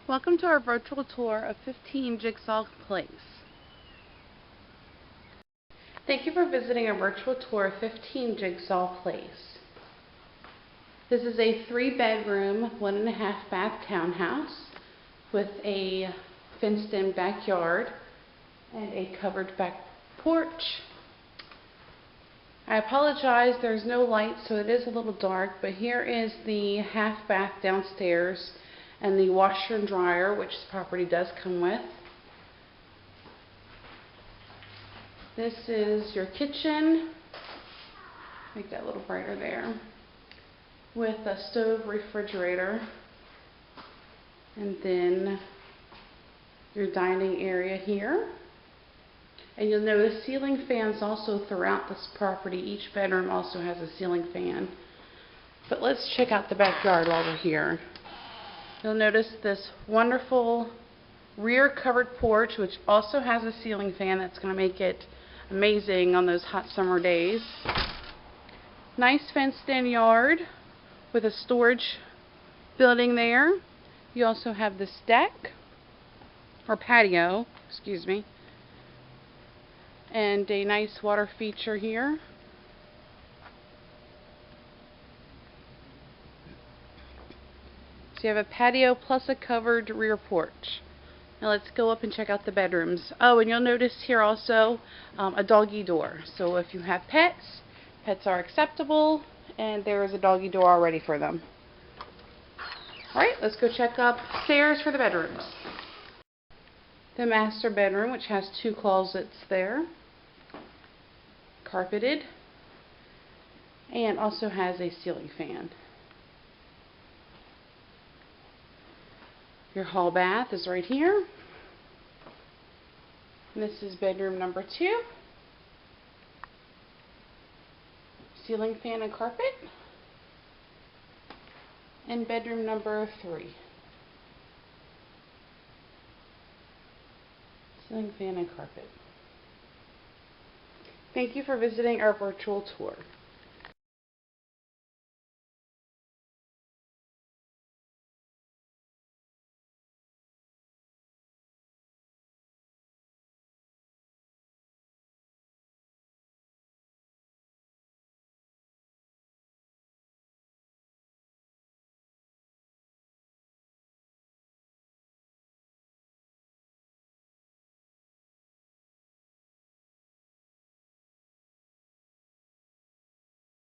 Welcome to our virtual tour of 15 Jigsaw Place. Thank you for visiting our virtual tour of 15 Jigsaw Place. This is a 3-bedroom, 1.5 bath townhouse with a fenced-in backyard and a covered back porch. I apologize, there's no light, so it is a little dark, but here is the half bath downstairs and the washer and dryer, which the property does come with. This is your kitchen. Make that a little brighter there. With a stove, refrigerator, and then your dining area here. And you'll notice ceiling fans also throughout this property. Each bedroom also has a ceiling fan. But let's check out the backyard while we're here. You'll notice this wonderful rear covered porch, which also has a ceiling fan that's going to make it amazing on those hot summer days. Nice fenced-in yard with a storage building there. You also have this deck, or patio, excuse me, and a nice water feature here. So you have a patio plus a covered rear porch. Now let's go up and check out the bedrooms. Oh, and you'll notice here also a doggy door. So if you have pets, pets are acceptable, and there is a doggy door already for them. Alright, let's go check upstairs for the bedrooms. The master bedroom, which has 2 closets there, carpeted, and also has a ceiling fan. Your hall bath is right here. And this is bedroom number 2. Ceiling fan and carpet. And bedroom number 3. Ceiling fan and carpet. Thank you for visiting our virtual tour.